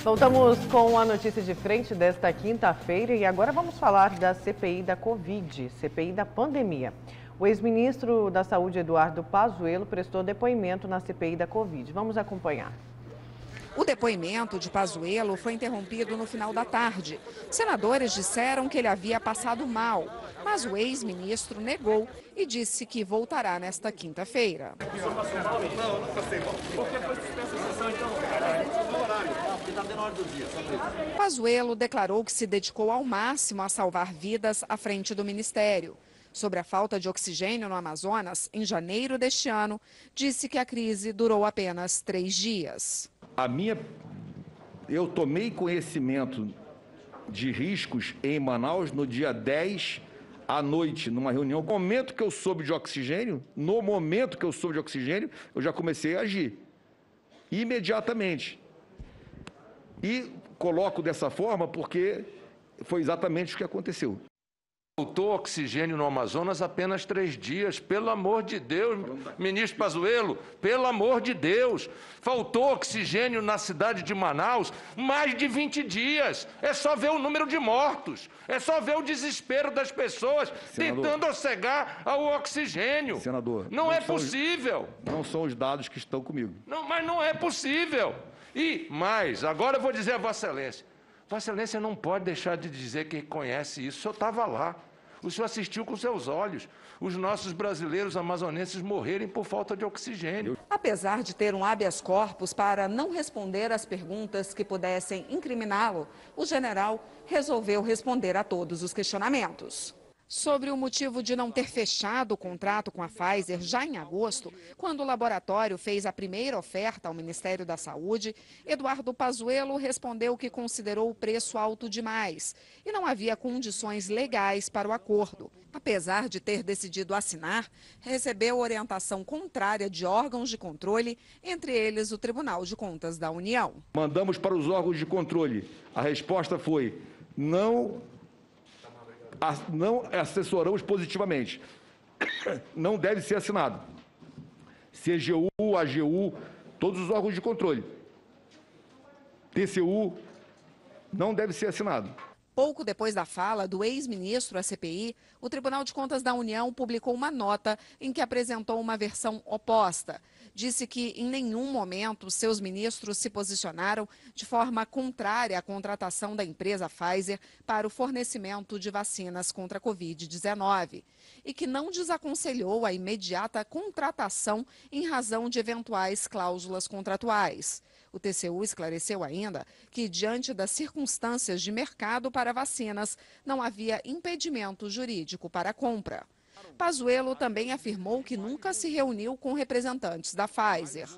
Voltamos com a notícia de frente desta quinta-feira e agora vamos falar da CPI da Covid, CPI da pandemia. O ex-ministro da Saúde, Eduardo Pazuello, prestou depoimento na CPI da Covid. Vamos acompanhar. O depoimento de Pazuello foi interrompido no final da tarde. Senadores disseram que ele havia passado mal, mas o ex-ministro negou e disse que voltará nesta quinta-feira. Não, não passei mal. Por que foi suspensa a sessão, então? No horário, porque está dando hora do dia. Pazuello declarou que se dedicou ao máximo a salvar vidas à frente do ministério. Sobre a falta de oxigênio no Amazonas, em janeiro deste ano, disse que a crise durou apenas 3 dias. Eu tomei conhecimento de riscos em Manaus no dia 10 à noite, numa reunião. No momento que eu soube de oxigênio, eu já comecei a agir. Imediatamente. E coloco dessa forma porque foi exatamente o que aconteceu. Faltou oxigênio no Amazonas apenas 3 dias, pelo amor de Deus, ministro Pazuello, pelo amor de Deus. Faltou oxigênio na cidade de Manaus mais de 20 dias. É só ver o número de mortos, é só ver o desespero das pessoas tentando cegar ao oxigênio. Senador, não é possível. Não são os dados que estão comigo. Não, mas não é possível. E mais, agora eu vou dizer a Vossa Excelência. Vossa Excelência não pode deixar de dizer que conhece isso. O senhor estava lá. O senhor assistiu com seus olhos os nossos brasileiros amazonenses morrerem por falta de oxigênio. Apesar de ter um habeas corpus para não responder às perguntas que pudessem incriminá-lo, o general resolveu responder a todos os questionamentos. Sobre o motivo de não ter fechado o contrato com a Pfizer já em agosto, quando o laboratório fez a primeira oferta ao Ministério da Saúde, Eduardo Pazuello respondeu que considerou o preço alto demais e não havia condições legais para o acordo. Apesar de ter decidido assinar, recebeu orientação contrária de órgãos de controle, entre eles o Tribunal de Contas da União. Mandamos para os órgãos de controle. A resposta foi: não assessoramos positivamente. Não deve ser assinado. CGU, AGU, todos os órgãos de controle. TCU, não deve ser assinado. Pouco depois da fala do ex-ministro à CPI, o Tribunal de Contas da União publicou uma nota em que apresentou uma versão oposta. Disse que em nenhum momento seus ministros se posicionaram de forma contrária à contratação da empresa Pfizer para o fornecimento de vacinas contra a Covid-19 e que não desaconselhou a imediata contratação em razão de eventuais cláusulas contratuais. O TCU esclareceu ainda que, diante das circunstâncias de mercado para vacinas, não havia impedimento jurídico para a compra. Pazuello também afirmou que nunca se reuniu com representantes da Pfizer.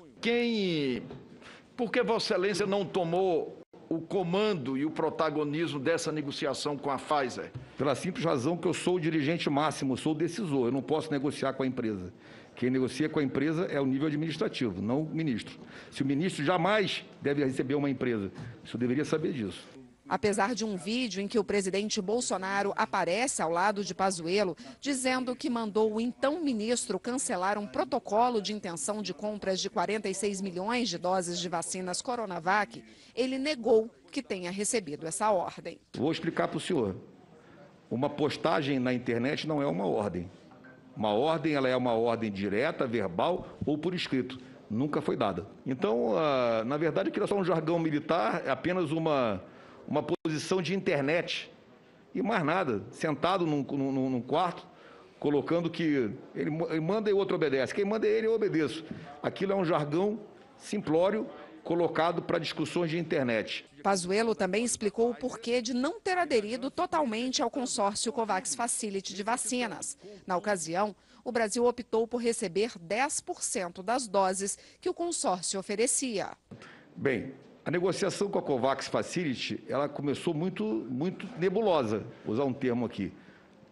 Por que Vossa Excelência não tomou o comando e o protagonismo dessa negociação com a Pfizer? Pela simples razão que eu sou o dirigente máximo, sou o decisor, eu não posso negociar com a empresa. Quem negocia com a empresa é o nível administrativo, não o ministro. Se o ministro jamais deve receber uma empresa, isso deveria saber disso. Apesar de um vídeo em que o presidente Bolsonaro aparece ao lado de Pazuello, dizendo que mandou o então ministro cancelar um protocolo de intenção de compras de 46 milhões de doses de vacinas Coronavac, ele negou que tenha recebido essa ordem. Vou explicar para o senhor. Uma postagem na internet não é uma ordem. Uma ordem, ela é uma ordem direta, verbal ou por escrito. Nunca foi dada. Então, na verdade, aquilo é só um jargão militar, é apenas uma posição de internet. E mais nada. Sentado num quarto, colocando que ele manda e o outro obedece. Quem manda é ele, eu obedeço. Aquilo é um jargão simplório colocado para discussões de internet. Pazuello também explicou o porquê de não ter aderido totalmente ao consórcio COVAX Facility de vacinas. Na ocasião, o Brasil optou por receber 10% das doses que o consórcio oferecia. Bem, a negociação com a COVAX Facility, ela começou muito nebulosa, vou usar um termo aqui.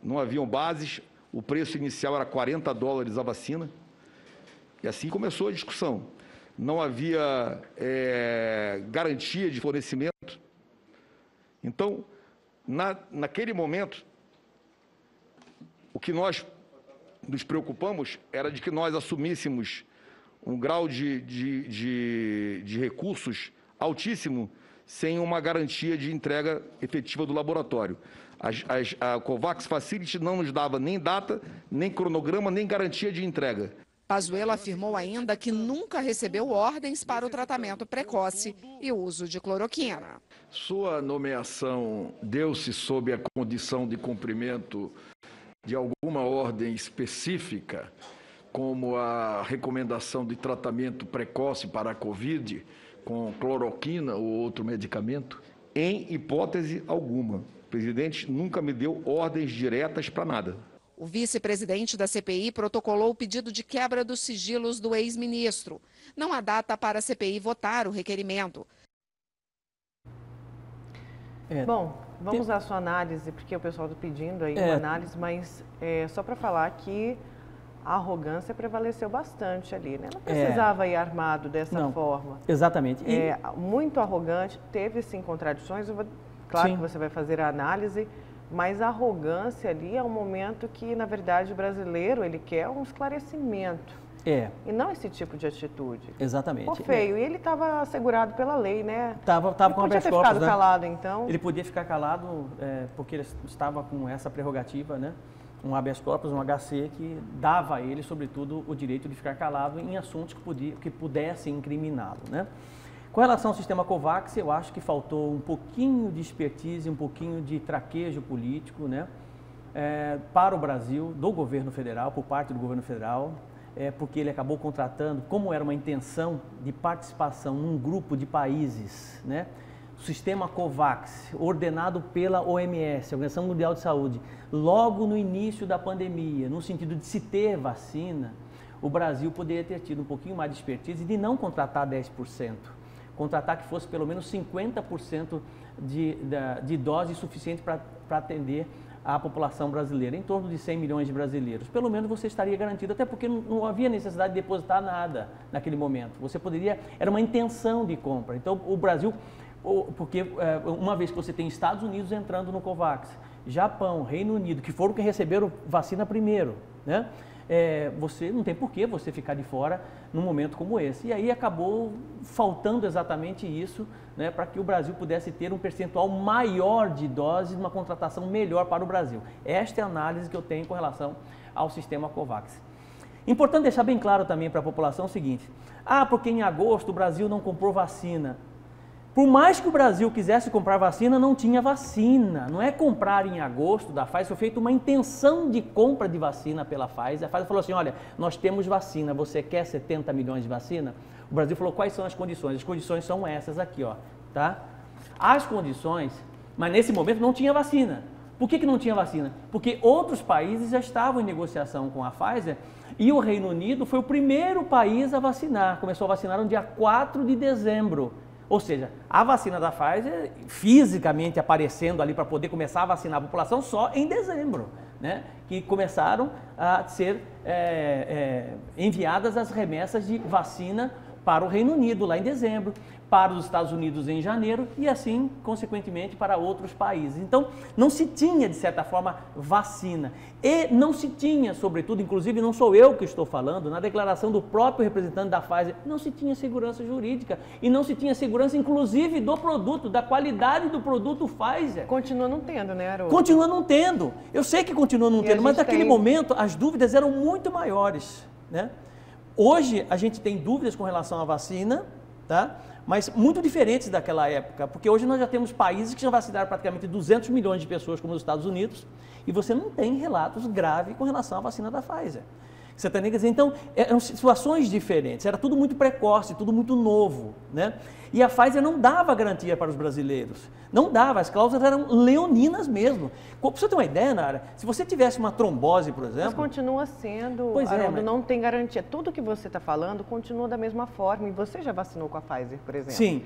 Não haviam bases, o preço inicial era $40 a vacina, e assim começou a discussão. Não havia garantia de fornecimento. Então, naquele momento, o que nós nos preocupamos era de que nós assumíssemos um grau de recursos altíssimo sem uma garantia de entrega efetiva do laboratório. A COVAX Facility não nos dava nem data, nem cronograma, nem garantia de entrega. Pazuello afirmou ainda que nunca recebeu ordens para o tratamento precoce e o uso de cloroquina. Sua nomeação deu-se sob a condição de cumprimento de alguma ordem específica, como a recomendação de tratamento precoce para a Covid, com cloroquina ou outro medicamento? Em hipótese alguma. O presidente nunca me deu ordens diretas para nada. O vice-presidente da CPI protocolou o pedido de quebra dos sigilos do ex-ministro. Não há data para a CPI votar o requerimento. Bom, vamos à sua análise, porque o pessoal está pedindo aí uma análise, mas só para falar que a arrogância prevaleceu bastante ali, né? Não precisava ir armado dessa forma. Exatamente. Muito arrogante, teve sim contradições, claro que você vai fazer a análise, mas a arrogância ali é um momento que, na verdade, o brasileiro, ele quer um esclarecimento. E não esse tipo de atitude. Exatamente. Ficou feio. E ele estava assegurado pela lei, né? Tava com habeas corpus, podia ter ficado calado, então. Ele podia ficar calado porque ele estava com essa prerrogativa, né? Um habeas corpus, um HC, que dava a ele, sobretudo, o direito de ficar calado em assuntos que pudessem incriminá-lo, né? Com relação ao sistema COVAX, eu acho que faltou um pouquinho de expertise, um pouquinho de traquejo político, né? Para o Brasil, do governo federal, por parte do governo federal, porque ele acabou contratando, como era uma intenção de participação num grupo de países, né? O sistema COVAX, ordenado pela OMS, Organização Mundial de Saúde, logo no início da pandemia, no sentido de se ter vacina, o Brasil poderia ter tido um pouquinho mais de expertise de não contratar 10%. Contratar que fosse pelo menos 50% de dose suficiente para atender a população brasileira, em torno de 100 milhões de brasileiros. Pelo menos você estaria garantido, até porque não havia necessidade de depositar nada naquele momento. Você poderia, era uma intenção de compra. Então, o Brasil, porque uma vez que você tem Estados Unidos entrando no COVAX, Japão, Reino Unido, que foram que receberam vacina primeiro, né? Você não tem por que você ficar de fora num momento como esse. E aí acabou faltando exatamente isso, né, para que o Brasil pudesse ter um percentual maior de doses, uma contratação melhor para o Brasil. Esta é a análise que eu tenho com relação ao sistema COVAX. Importante deixar bem claro também para a população o seguinte: porque em agosto o Brasil não comprou vacina. Por mais que o Brasil quisesse comprar vacina, não tinha vacina. Não é comprar em agosto da Pfizer, foi feita uma intenção de compra de vacina pela Pfizer. A Pfizer falou assim, olha, nós temos vacina, você quer 70 milhões de vacina? O Brasil falou, quais são as condições? As condições são essas aqui, ó, tá? As condições, mas nesse momento não tinha vacina. Por que não tinha vacina? Porque outros países já estavam em negociação com a Pfizer e o Reino Unido foi o primeiro país a vacinar. Começou a vacinar no dia 4 de dezembro. Ou seja, a vacina da Pfizer fisicamente aparecendo ali para poder começar a vacinar a população só em dezembro, né? Que começaram a ser enviadas as remessas de vacina para o Reino Unido lá em dezembro, para os Estados Unidos em janeiro e assim, consequentemente, para outros países. Então, não se tinha, de certa forma, vacina. E não se tinha, sobretudo, inclusive não sou eu que estou falando, na declaração do próprio representante da Pfizer, não se tinha segurança jurídica e não se tinha segurança, inclusive, do produto, da qualidade do produto Pfizer. Continua não tendo, né, Haroldo? Continua não tendo. Eu sei que continua não tendo, mas naquele momento as dúvidas eram muito maiores, né? Hoje a gente tem dúvidas com relação à vacina, tá? Mas muito diferentes daquela época, porque hoje nós já temos países que já vacinaram praticamente 200 milhões de pessoas, como os Estados Unidos, e você não tem relatos graves com relação à vacina da Pfizer. Você está entendendo? Então, eram situações diferentes, era tudo muito precoce, tudo muito novo, né? E a Pfizer não dava garantia para os brasileiros, não dava, as cláusulas eram leoninas mesmo. Para você ter uma ideia, Nara, se você tivesse uma trombose, por exemplo... Mas continua sendo, Haroldo, não tem garantia. Tudo que você está falando continua da mesma forma, e você já vacinou com a Pfizer, por exemplo. Sim.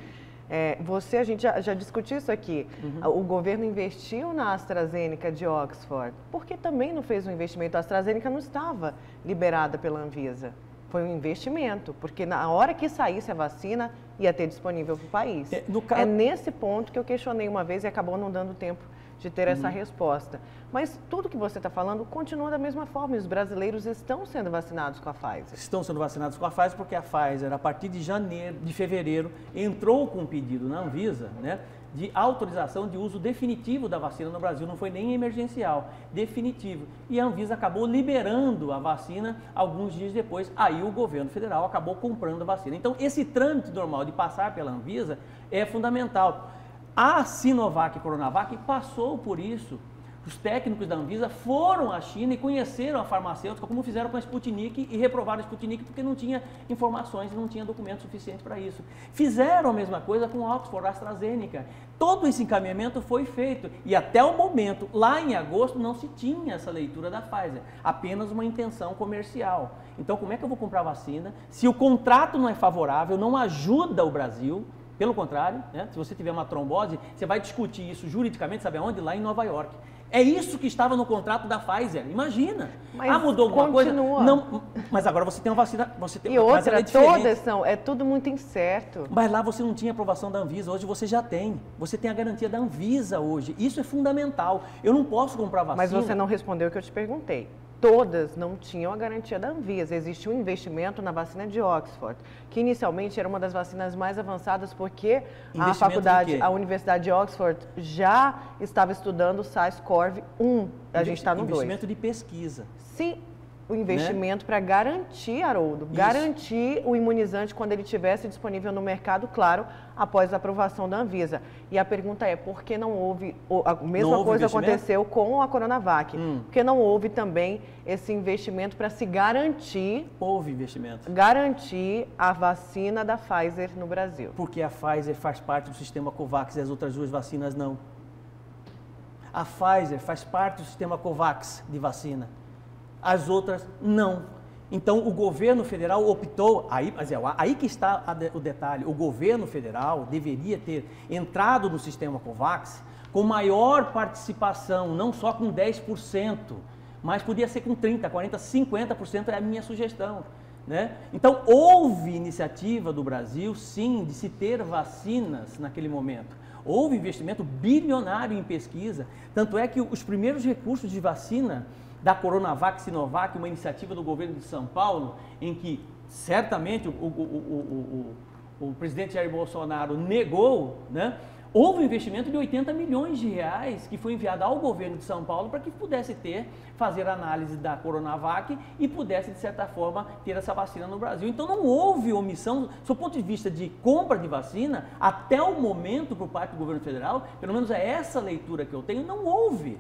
A gente já discutiu isso aqui. O governo investiu na AstraZeneca de Oxford, porque também não fez um investimento. A AstraZeneca não estava liberada pela Anvisa. Foi um investimento, porque na hora que saísse a vacina, ia ter disponível para o país. É nesse ponto que eu questionei uma vez e acabou não dando tempo de ter essa resposta. Mas tudo que você está falando continua da mesma forma e os brasileiros estão sendo vacinados com a Pfizer. Estão sendo vacinados com a Pfizer porque a Pfizer, a partir de fevereiro, entrou com um pedido na Anvisa, né, de autorização de uso definitivo da vacina no Brasil, não foi nem emergencial, definitivo. E a Anvisa acabou liberando a vacina alguns dias depois, aí o governo federal acabou comprando a vacina. Então, esse trâmite normal de passar pela Anvisa é fundamental. A Sinovac e Coronavac passou por isso. Os técnicos da Anvisa foram à China e conheceram a farmacêutica, como fizeram com a Sputnik, e reprovaram a Sputnik porque não tinha informações e não tinha documentos suficientes para isso. Fizeram a mesma coisa com a Oxford, a AstraZeneca. Todo esse encaminhamento foi feito e até o momento, lá em agosto, não se tinha essa leitura da Pfizer, apenas uma intenção comercial. Então, como é que eu vou comprar vacina se o contrato não é favorável, não ajuda o Brasil? Pelo contrário, né? Se você tiver uma trombose, você vai discutir isso juridicamente, sabe aonde? Lá em Nova York. É isso que estava no contrato da Pfizer, imagina. Mas mudou alguma continua. coisa? Não, mas agora você tem uma vacina, você tem, E outra, é todas são, é tudo muito incerto. Mas lá você não tinha aprovação da Anvisa, hoje você já tem. Você tem a garantia da Anvisa hoje, isso é fundamental. Eu não posso comprar vacina. Mas você não respondeu o que eu te perguntei. Todas não tinham a garantia da Anvisa. Existia um investimento na vacina de Oxford, que inicialmente era uma das vacinas mais avançadas, porque a Universidade de Oxford já estava estudando o SARS-CoV-1. A gente está no 2. Investimento de pesquisa. Sim, o investimento para garantir, Haroldo, garantir o imunizante quando ele estivesse disponível no mercado, claro, após a aprovação da Anvisa. E a pergunta é, por que não houve, a mesma coisa aconteceu com a Coronavac, por que não houve também esse investimento para se garantir... Houve investimento. Garantir a vacina da Pfizer no Brasil. Porque a Pfizer faz parte do sistema COVAX e as outras duas vacinas não. A Pfizer faz parte do sistema COVAX de vacina. As outras não. Então, o governo federal optou, aí que está o detalhe, o governo federal deveria ter entrado no sistema COVAX com maior participação, não só com 10%, mas podia ser com 30%, 40%, 50%, é a minha sugestão. Né? Então, houve iniciativa do Brasil, sim, de se ter vacinas naquele momento. Houve investimento bilionário em pesquisa, tanto é que os primeiros recursos de vacina da Coronavac, Sinovac, uma iniciativa do governo de São Paulo, em que certamente o presidente Jair Bolsonaro negou, né? Houve um investimento de 80 milhões de reais que foi enviado ao governo de São Paulo para que pudesse fazer análise da Coronavac e pudesse, de certa forma, ter essa vacina no Brasil. Então não houve omissão, do ponto de vista de compra de vacina, até o momento, por parte do governo federal, pelo menos é essa leitura que eu tenho, não houve.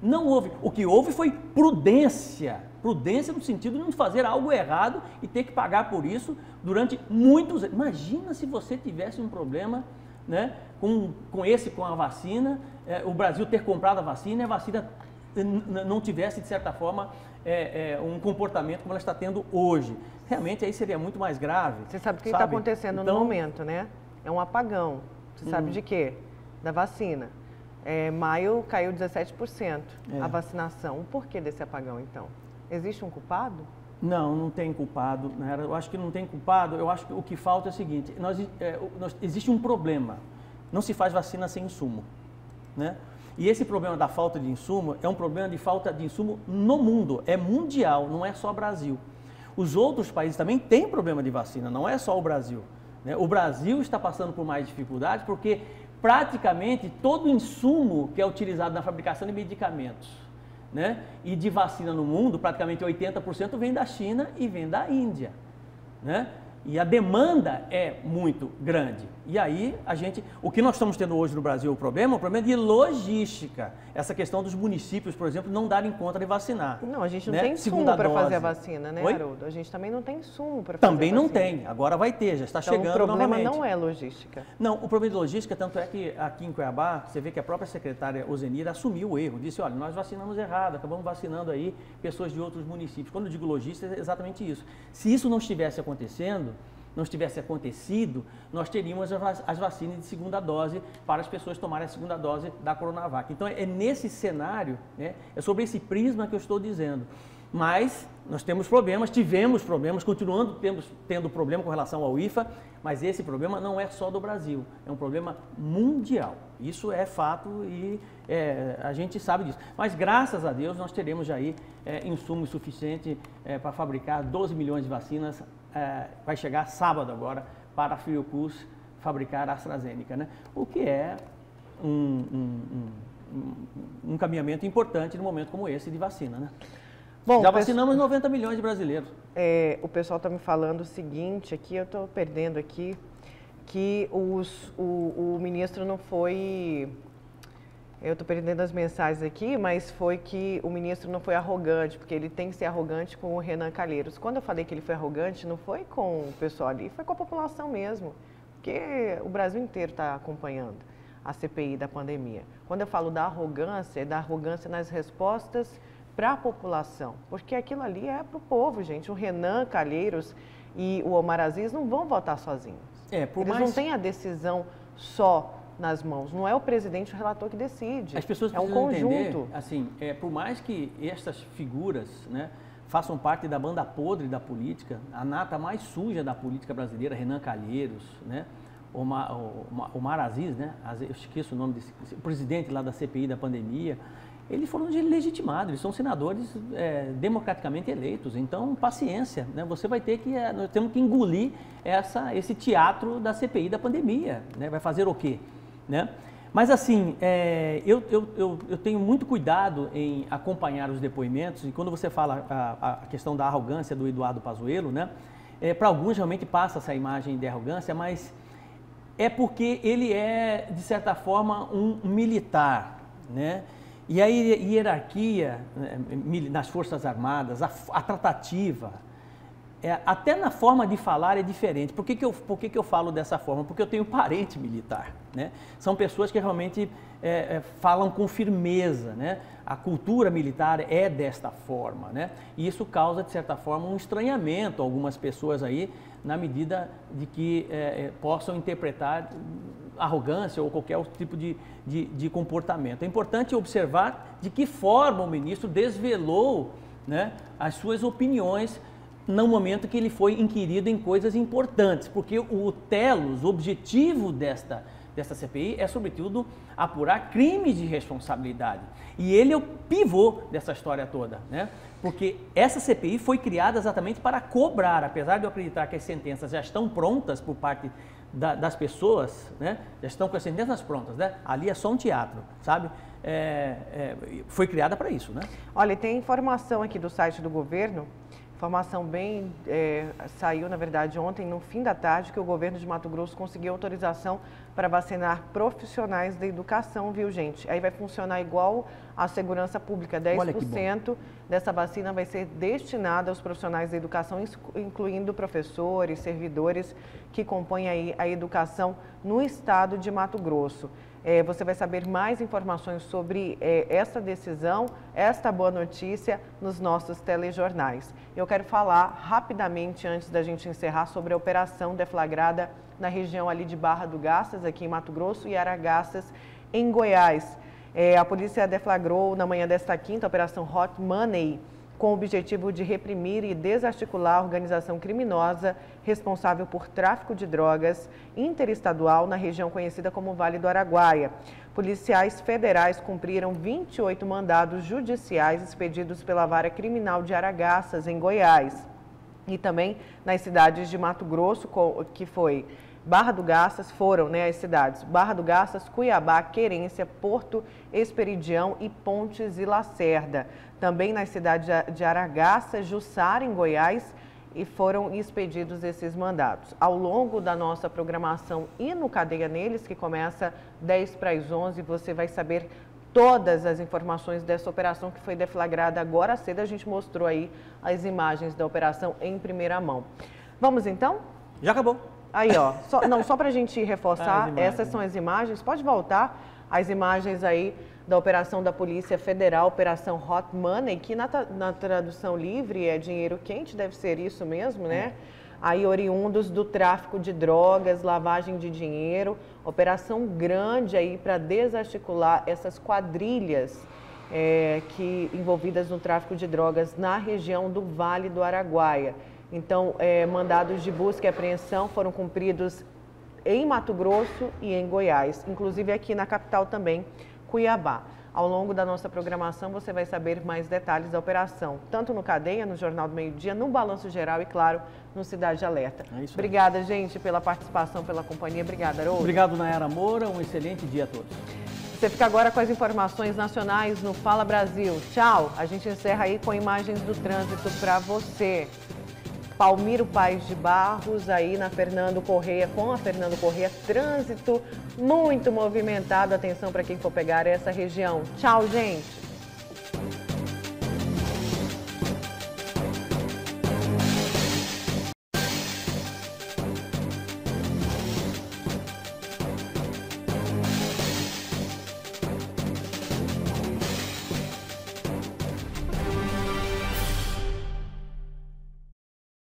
Não houve. O que houve foi prudência. Prudência no sentido de não fazer algo errado e ter que pagar por isso durante muitos anos. Imagina se você tivesse um problema, né, com a vacina, o Brasil ter comprado a vacina e a vacina não tivesse, de certa forma, um comportamento como ela está tendo hoje. Realmente aí seria muito mais grave. Você sabe o que está acontecendo no momento, né? É um apagão. Você sabe de quê? Da vacina. Maio caiu 17% a vacinação. O porquê desse apagão, então? Existe um culpado? Não, não tem culpado. Né? Eu acho que não tem culpado. Eu acho que o que falta é o seguinte, existe um problema. Não se faz vacina sem insumo. Né? E esse problema da falta de insumo é um problema de falta de insumo no mundo. É mundial, não é só Brasil. Os outros países também têm problema de vacina, não é só o Brasil. Né? O Brasil está passando por mais dificuldades porque praticamente todo o insumo que é utilizado na fabricação de medicamentos, né, e de vacina no mundo, praticamente 80% vem da China e vem da Índia, né? E a demanda é muito grande. E aí, o que nós estamos tendo hoje no Brasil, o problema de logística. Essa questão dos municípios, por exemplo, não darem conta de vacinar. Não, a gente não tem insumo para fazer a vacina, né, Haroldo? A gente também não tem insumo para fazer a vacina. Também não tem, agora vai ter, já está chegando novamente. O problema não é logística. Não, o problema de logística, tanto é que aqui em Cuiabá, você vê que a própria secretária Ozenira assumiu o erro, disse, olha, nós vacinamos errado, acabamos vacinando aí pessoas de outros municípios. Quando eu digo logística, é exatamente isso. Se isso não estivesse acontecido, nós teríamos as vacinas de segunda dose para as pessoas tomarem a segunda dose da Coronavac. Então, é nesse cenário, né, é sobre esse prisma que eu estou dizendo. Mas Nós temos problemas, tivemos problemas, continuando tendo problema com relação ao IFA, mas esse problema não é só do Brasil, é um problema mundial. Isso é fato e a gente sabe disso. Mas graças a Deus nós teremos já aí insumo suficiente para fabricar 12 milhões de vacinas, vai chegar sábado agora para a Fiocruz fabricar a AstraZeneca, né? O que é um caminhamento importante num momento como esse de vacina, né? Bom, já vacinamos 90 milhões de brasileiros. O pessoal está me falando o seguinte, aqui eu estou perdendo aqui, que o ministro não foi... Eu estou perdendo as mensagens aqui, mas foi que o ministro não foi arrogante, porque ele tem que ser arrogante com o Renan Calheiros. Quando eu falei que ele foi arrogante, não foi com o pessoal ali, foi com a população mesmo, porque o Brasil inteiro está acompanhando a CPI da pandemia. Quando eu falo da arrogância, é da arrogância nas respostas para a população, porque aquilo ali é para o povo, gente. O Renan Calheiros e o Omar Aziz não vão votar sozinhos. Eles não têm a decisão só nas mãos, não é o presidente, o relator que decide. As pessoas é um conjunto. Entender, assim, por mais que essas figuras, né, façam parte da banda podre da política, a nata mais suja da política brasileira, Renan Calheiros, né, Omar Aziz, né, eu esqueço o nome desse, o presidente lá da CPI da pandemia, eles foram legitimados, eles são senadores democraticamente eleitos, então paciência, né? Você vai ter que, nós temos que engolir esse teatro da CPI da pandemia, né? Vai fazer o quê? Né? Mas assim, eu tenho muito cuidado em acompanhar os depoimentos, e quando você fala a questão da arrogância do Eduardo Pazuello, né? Para alguns realmente passa essa imagem de arrogância, mas é porque ele é, de certa forma, um militar, né? E a hierarquia nas Forças Armadas, a tratativa, até na forma de falar é diferente. Por que eu falo dessa forma? Porque eu tenho parente militar, né? São pessoas que realmente falam com firmeza, né? A cultura militar é desta forma, né? E isso causa, de certa forma, um estranhamento a algumas pessoas aí, na medida de que possam interpretar arrogância ou qualquer outro tipo de comportamento. É importante observar de que forma o ministro desvelou, né, as suas opiniões no momento que ele foi inquirido em coisas importantes, porque o telos, o objetivo desta CPI é, sobretudo, apurar crimes de responsabilidade. E ele é o pivô dessa história toda, né? Porque essa CPI foi criada exatamente para cobrar, apesar de eu acreditar que as sentenças já estão prontas por parte das pessoas, né? Já estão com as sentenças prontas, né? Ali é só um teatro, sabe? Foi criada para isso, né? Olha, tem informação aqui do site do governo, informação bem, saiu na verdade ontem, no fim da tarde, que o governo de Mato Grosso conseguiu autorização para vacinar profissionais da educação, viu, gente? Aí vai funcionar igual a segurança pública, 10% dessa vacina vai ser destinada aos profissionais da educação, incluindo professores, servidores que compõem aí a educação no estado de Mato Grosso. Você vai saber mais informações sobre essa decisão, esta boa notícia, nos nossos telejornais. Eu quero falar rapidamente, antes da gente encerrar, sobre a operação deflagrada na região ali de Barra do Garças, aqui em Mato Grosso, e Araçás, em Goiás. A polícia deflagrou na manhã desta quinta a operação Hot Money, com o objetivo de reprimir e desarticular a organização criminosa responsável por tráfico de drogas interestadual na região conhecida como Vale do Araguaia. Policiais federais cumpriram 28 mandados judiciais expedidos pela Vara Criminal de Araçás, em Goiás. E também nas cidades de Mato Grosso, que foi Barra do Garças, foram, né, as cidades Barra do Garças, Cuiabá, Querência, Porto Esperidião e Pontes e Lacerda. Também nas cidades de Araçás, Jussara, em Goiás, e foram expedidos esses mandados. Ao longo da nossa programação e no Cadeia Neles, que começa 10 para as 11, você vai saber todas as informações dessa operação que foi deflagrada agora cedo. A gente mostrou aí as imagens da operação em primeira mão. Vamos então? Já acabou. Aí, ó, só para a gente reforçar, essas são as imagens. Pode voltar as imagens aí da operação da Polícia Federal, Operação Hot Money, que na tradução livre é dinheiro quente, deve ser isso mesmo, né? Aí oriundos do tráfico de drogas, lavagem de dinheiro, operação grande aí para desarticular essas quadrilhas envolvidas no tráfico de drogas na região do Vale do Araguaia. Então, mandados de busca e apreensão foram cumpridos em Mato Grosso e em Goiás, inclusive aqui na capital também, Cuiabá. Ao longo da nossa programação, você vai saber mais detalhes da operação, tanto no Cadeia, no Jornal do Meio-Dia, no Balanço Geral e, claro, no Cidade Alerta. Obrigada, gente, pela participação, pela companhia. Obrigada, Haroldo. Obrigado, Nayara Moura. Um excelente dia a todos. Você fica agora com as informações nacionais no Fala Brasil. Tchau. A gente encerra aí com imagens do trânsito para você. Palmiro Paes de Barros, aí na Fernando Correia, com a Fernando Correia, trânsito muito movimentado. Atenção para quem for pegar essa região. Tchau, gente.